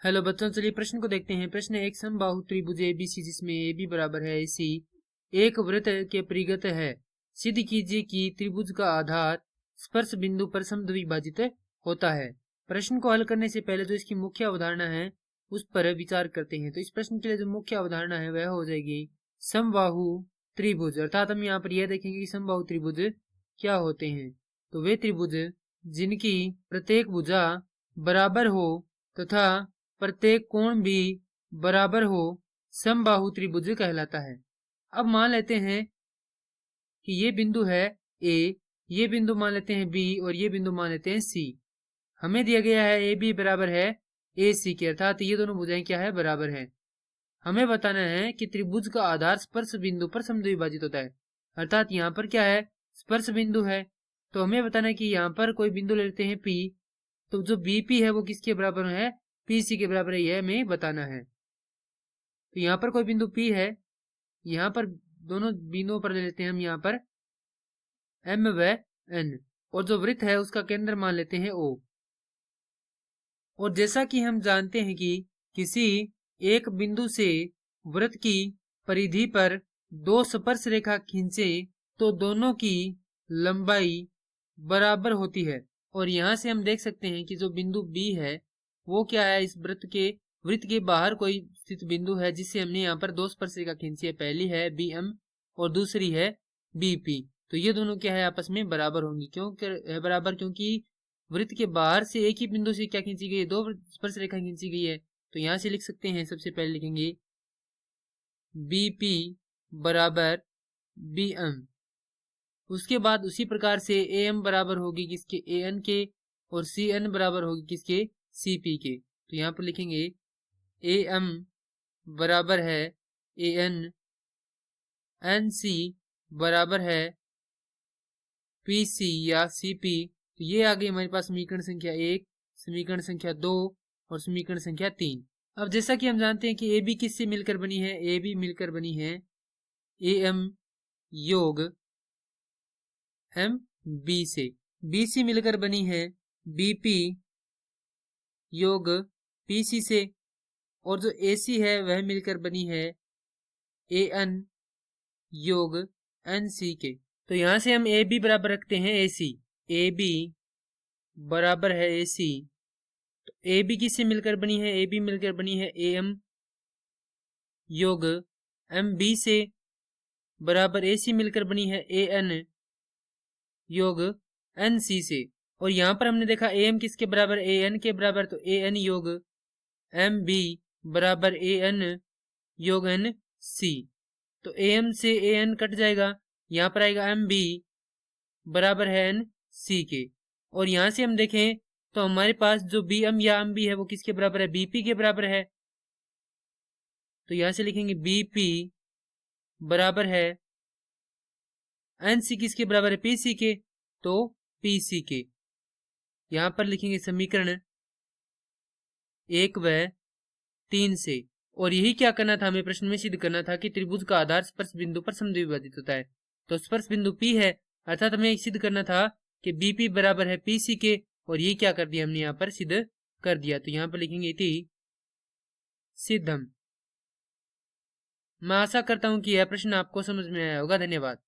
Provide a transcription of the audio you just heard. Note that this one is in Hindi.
हेलो बच्चों, चलिए प्रश्न को देखते हैं। प्रश्न एक, समबाहु त्रिभुज एबीसी जिसमें AB बराबर है AC एक वृत्त के परिगत है, सिद्ध कीजिए कि त्रिभुज का आधार स्पर्श बिंदु पर समद्विभाजित होता है। प्रश्न को हल करने से पहले जो इसकी मुख्य अवधारणा है उस पर विचार करते हैं। तो इस प्रश्न के लिए जो मुख्य अवधारणा है वह हो जाएगी समबाहु त्रिभुज, अर्थात हम यहाँ पर यह देखेंगे कि समबाहु त्रिभुज क्या होते हैं। तो वे त्रिभुज जिनकी प्रत्येक भुजा बराबर हो तथा प्रत्येक कोण भी बराबर हो समबाहु त्रिभुज कहलाता है। अब मान लेते हैं कि ये बिंदु है A, ये बिंदु मान लेते हैं B और ये बिंदु मान लेते हैं C। हमें दिया गया है AB बराबर है AC के, अर्थात ये दोनों भुजाएं क्या है, बराबर है। हमें बताना है कि त्रिभुज का आधार स्पर्श बिंदु पर समद्विभाजित होता है, अर्थात यहाँ पर क्या है, स्पर्श बिंदु है। तो हमें बताना है कि यहाँ पर कोई बिंदु ले लेते हैं P, तो जो BP है वो किसके बराबर है, PC के बराबर है, यह हमें बताना है। तो यहाँ पर कोई बिंदु P है, यहाँ पर दोनों बिंदुओं पर ले लेते हैं हम यहाँ पर M व N, और जो वृत्त है उसका केंद्र मान लेते हैं O। और जैसा कि हम जानते हैं कि किसी एक बिंदु से वृत्त की परिधि पर दो स्पर्श रेखा खींचे तो दोनों की लंबाई बराबर होती है। और यहाँ से हम देख सकते हैं कि जो बिंदु B है वो क्या है, इस वृत्त के बाहर कोई स्थित बिंदु है जिससे हमने यहाँ पर दो स्पर्श रेखा खींची है। पहली है BM और दूसरी है BP। तो ये दोनों क्या है, आपस में बराबर होंगी। क्यों है बराबर? क्योंकि वृत्त के बाहर से एक ही बिंदु से क्या खींची गई है, दो स्पर्श रेखा खींची गई है। तो यहां से लिख सकते हैं, सबसे पहले लिखेंगे BP बराबर BM। उसके बाद उसी प्रकार से AM बराबर होगी किसके, AN के, और CN बराबर होगी किसके, CP के। तो यहाँ पर लिखेंगे AM बराबर है AN, NC बराबर है PC या CP। तो ये आ गई हमारे पास समीकरण संख्या 1, समीकरण संख्या 2 और समीकरण संख्या 3। अब जैसा कि हम जानते हैं कि AB किससे मिलकर बनी है, AB मिलकर बनी है AM योग MB से, BC मिलकर बनी है BP योग PC से, और जो AC है वह मिलकर बनी है AN योग NC के। तो यहां से हम AB बराबर रखते हैं AC, AB बराबर है AC। तो AB किससे मिलकर बनी है, AB मिलकर बनी है AM योग MB से, बराबर AC मिलकर बनी है AN योग NC से। और यहां पर हमने देखा AM किसके बराबर, AN के बराबर, तो AN योग MB बराबर AN योग NC। तो AM से AN कट जाएगा, यहां पर आएगा MB बराबर है NC के। और यहां से हम देखें तो हमारे पास जो BM या MB है वो किसके बराबर है, BP के बराबर है। तो यहां से लिखेंगे BP बराबर है NC किसके बराबर है, PC के, तो PC के। यहां पर लिखेंगे समीकरण 1 व 3 से। और यही क्या करना था, हमें प्रश्न में सिद्ध करना था कि त्रिभुज का आधार स्पर्श बिंदु पर समद्विभाजित होता है। तो स्पर्श बिंदु P है, अर्थात हमें सिद्ध करना था कि BP बराबर है PC के, और ये क्या कर दिया हमने यहाँ पर सिद्ध कर दिया। तो यहाँ पर लिखेंगे इति सिद्धम। मैं आशा करता हूं कि यह प्रश्न आपको समझ में आया होगा। धन्यवाद।